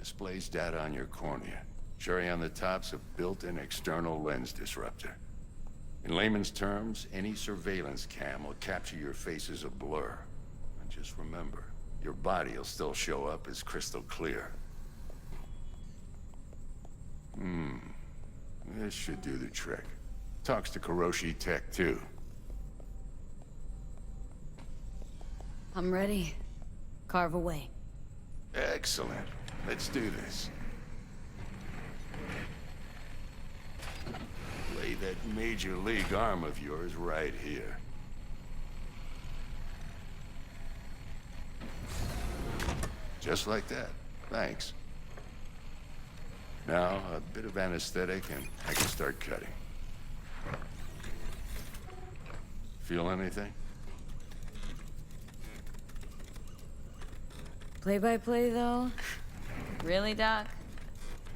Displays data on your cornea. Cherry on the top's a built-in external lens disruptor. In layman's terms, any surveillance cam will capture your face as a blur. And just remember, your body will still show up as crystal clear. This should do the trick. Talks to Kiroshi Tech, too. I'm ready. Carve away. Excellent. Let's do this. Lay that major league arm of yours right here. Just like that. Thanks. Now, a bit of anesthetic and I can start cutting. Feel anything? Play-by-play, though? Really, Doc?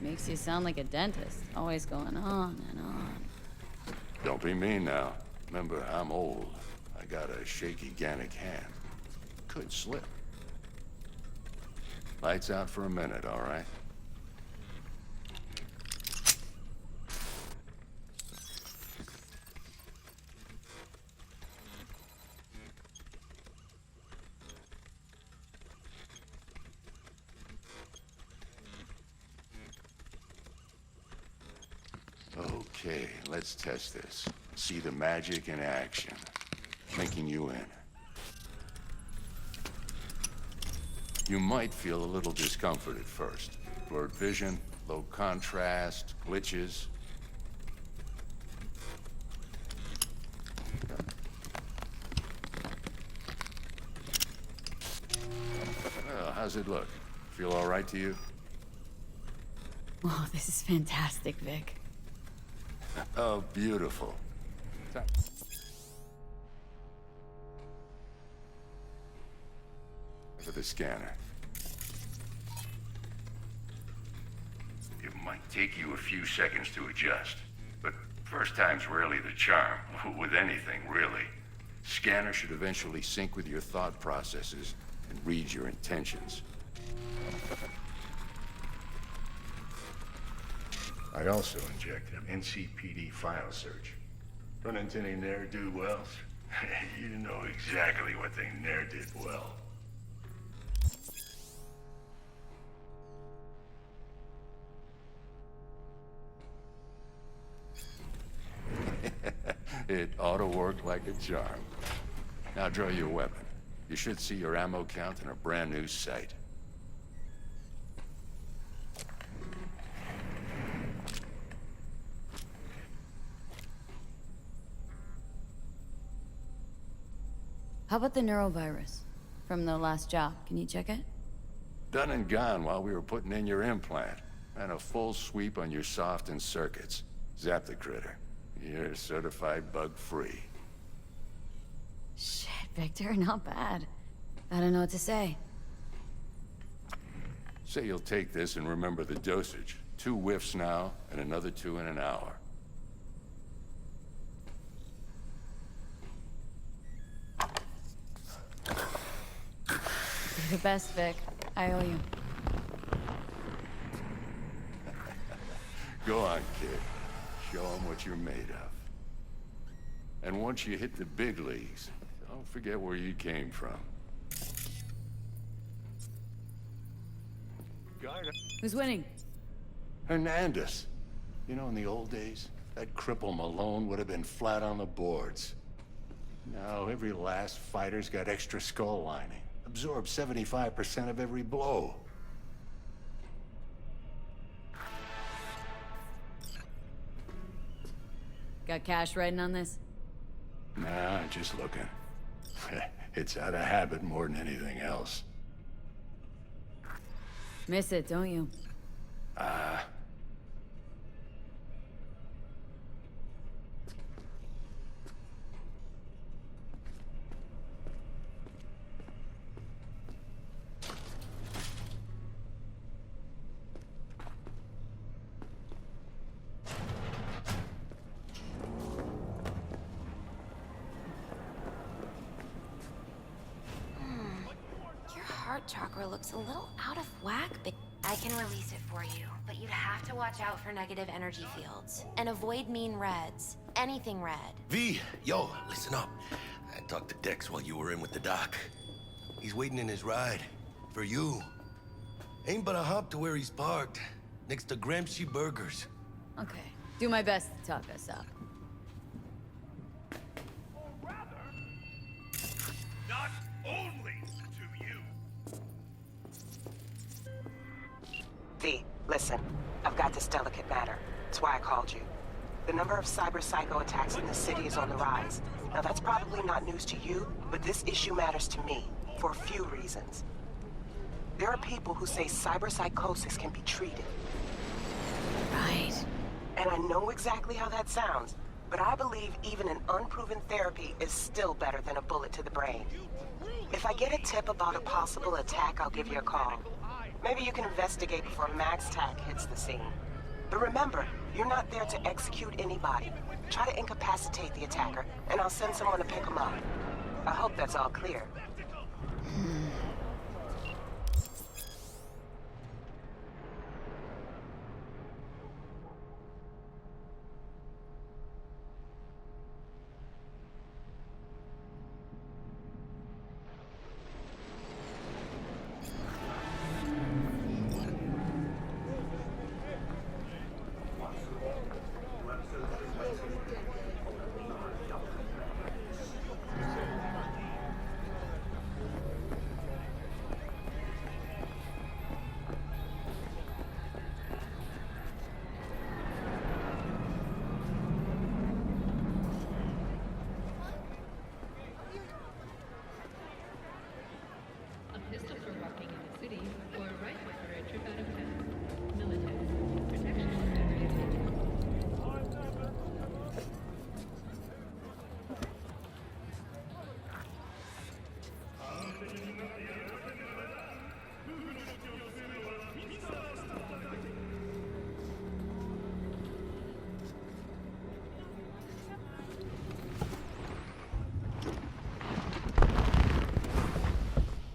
Makes you sound like a dentist, always going on and on. Don't be mean now. Remember, I'm old. I got a shaky Gannic hand. Could slip. Lights out for a minute, all right? Okay, let's test this. See the magic in action. Linking you in. You might feel a little discomfort at first. Blurred vision, low contrast, glitches. Well, how's it look? Feel all right to you? Oh, this is fantastic, Vic. Oh, beautiful. For the scanner. It might take you a few seconds to adjust, but first time's rarely the charm, with anything, really. Scanner should eventually sync with your thought processes and read your intentions. I also injected an NCPD file search. Run into any ne'er-do-wells? You know exactly what they ne'er did well. It ought to work like a charm. Now draw your weapon. You should see your ammo count in a brand new sight. How about the neurovirus? From the last job, can you check it? Done and gone while we were putting in your implant. And a full sweep on your soft and circuits. Zap the critter. You're certified bug-free. Shit, Victor, not bad. I don't know what to say. Say you'll take this and remember the dosage. 2 whiffs now, and another 2 in an hour. You're the best, Vic. I owe you. Go on, kid. Show them what you're made of. And once you hit the big leagues, don't forget where you came from. Who's winning? Hernandez. You know, in the old days, that cripple Malone would have been flat on the boards. Now, every last fighter's got extra skull lining. Absorbs 75% of every blow. Got cash riding on this? Nah, just looking. It's out of habit more than anything else. Miss it, don't you? Your heart chakra looks a little out of whack, but I can release it for you, but you'd have to watch out for negative energy fields. And avoid mean reds. Anything red. V, yo, listen up. I talked to Dex while you were in with the doc. He's waiting in his ride. For you. Ain't but a hop to where he's parked. Next to Gramsci Burgers. Okay. Do my best to talk us up. Not only to you. V, listen. I've got this delicate matter. That's why I called you. The number of cyber psycho attacks in the city is on the rise. Now that's probably not news to you, but this issue matters to me, for a few reasons. There are people who say cyberpsychosis can be treated. Right. And I know exactly how that sounds, but I believe even an unproven therapy is still better than a bullet to the brain. If I get a tip about a possible attack, I'll give you a call. Maybe you can investigate before Max Tack hits the scene. But remember, you're not there to execute anybody. Try to incapacitate the attacker, and I'll send someone to pick him up. I hope that's all clear. A pistol for walking in the city, or a rifle for a trip out of town. Military. Protection for everything.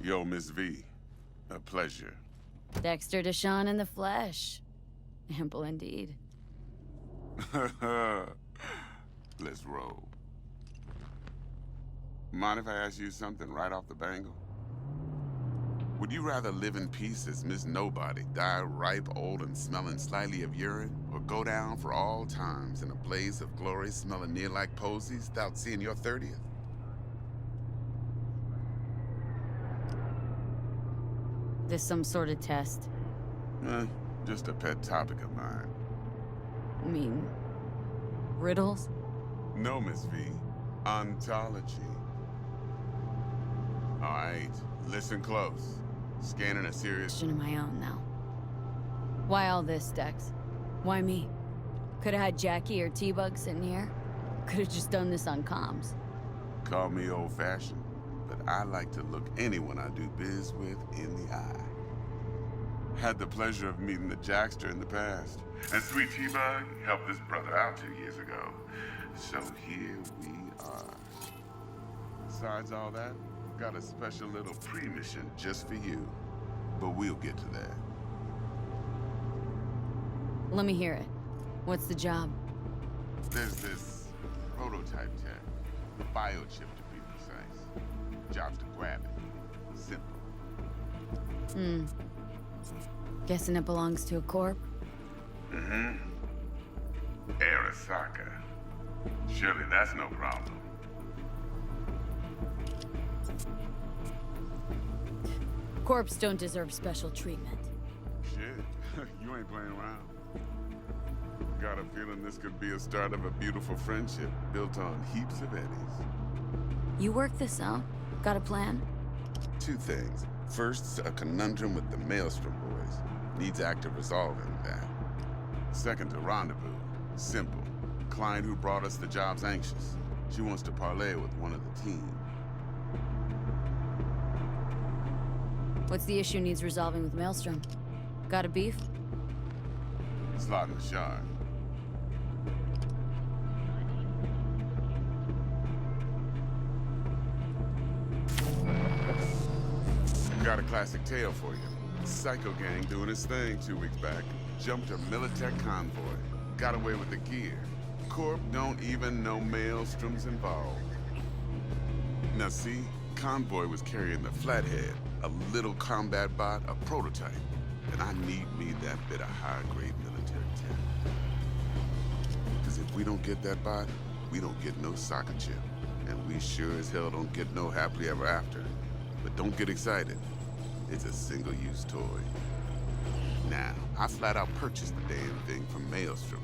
Yo, Miss V. A pleasure. Dexter Deshawn in the flesh. Ample indeed. Let's roll. Mind if I ask you something right off the bangle? Would you rather live in peace as Miss Nobody, die ripe, old, and smelling slightly of urine, or go down for all times in a blaze of glory smelling near like posies without seeing your 30th? This some sort of test? Just a pet topic of mine. I mean, riddles? No, Miss V. Ontology. All right, listen close. Scanning a serious... Question of my own now. Why all this, Dex? Why me? Could've had Jackie or T-Bug sitting here. Could've just done this on comms. Call me old-fashioned, but I like to look anyone I do biz with in the eye. Had the pleasure of meeting the Jackster in the past. And Sweet T-Bug helped this brother out 2 years ago. So here we are. Besides all that, got a special little pre-mission just for you. But we'll get to that. Let me hear it. What's the job? There's this prototype tech. Biochip to be precise. Job's to grab it. Simple. Guessing it belongs to a corp? Arasaka. Surely that's no problem. Corps don't deserve special treatment. Shit, you ain't playing around. Got a feeling this could be a start of a beautiful friendship built on heaps of eddies. You work this out? Got a plan? Two things. First, a conundrum with the Maelstrom boys. Needs active resolving that. Second, a rendezvous. Simple. Client who brought us the job's anxious. She wants to parlay with one of the team. What's the issue needs resolving with Maelstrom? Got a beef? Slot in the shard. Got a classic tale for you. Psycho gang doing his thing 2 weeks back. Jumped a Militech convoy. Got away with the gear. Corp don't even know Maelstrom's involved. Now see, convoy was carrying the Flathead, a little combat bot, a prototype. And I need me that bit of high-grade military tech. Because if we don't get that bot, we don't get no soccer chip. And we sure as hell don't get no happily ever after. But don't get excited. It's a single-use toy. Now, I flat out purchased the damn thing from Maelstrom.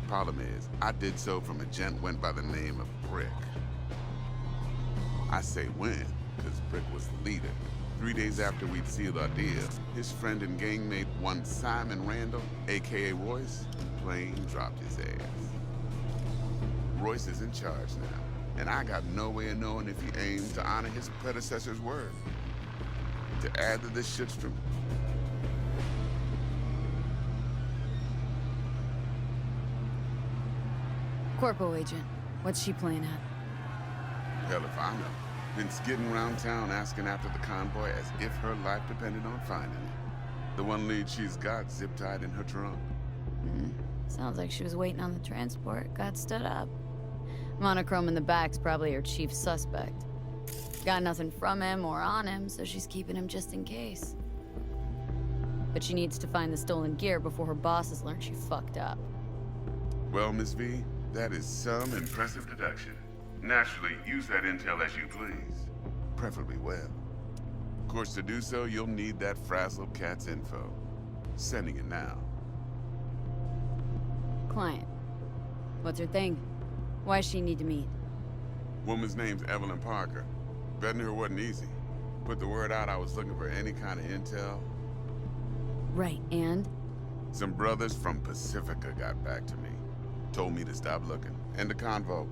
Problem is, I did so from a gent went by the name of Brick. I say when, because Brick was the leader. 3 days after we'd sealed our deal, his friend and gangmate, one Simon Randall, aka Royce, plain dropped his ass. Royce is in charge now, and I got no way of knowing if he aimed to honor his predecessor's word. To add to this shitstrom, Corpo agent. What's she playing at? hell if I know. Been skidding around town asking after the convoy as if her life depended on finding it. The one lead she's got zip-tied in her trunk. Sounds like she was waiting on the transport, got stood up. Monochrome in the back's probably her chief suspect. Got nothing from him or on him, so she's keeping him just in case. But she needs to find the stolen gear before her bosses learn she fucked up. Well, Miss V, that is some impressive deduction. Naturally, use that intel as you please. Preferably well. Of course, to do so, you'll need that frazzled cat's info. Sending it now. Client. What's her thing? Why does she need to meet? Woman's name's Evelyn Parker. Betting her wasn't easy. Put the word out I was looking for any kind of intel. Right, and? Some brothers from Pacifica got back to me. Told me to stop looking. End the convo.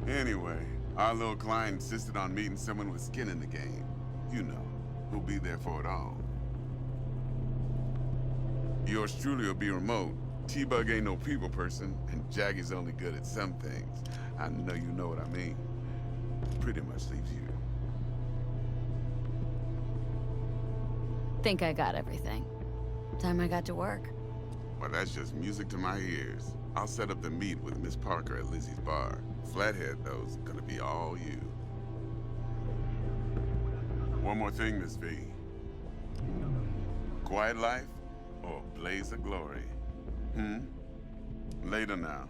Anyway, our little client insisted on meeting someone with skin in the game. You know, who'll be there for it all. Yours truly will be remote. T-Bug ain't no people person, and Jaggy's only good at some things. I know you know what I mean. Pretty much leaves you. Think I got everything. Time I got to work. Well, that's just music to my ears. I'll set up the meet with Miss Parker at Lizzie's bar. Flathead, though, is gonna be all you. One more thing, Miss V. Quiet life or blaze of glory? Later now.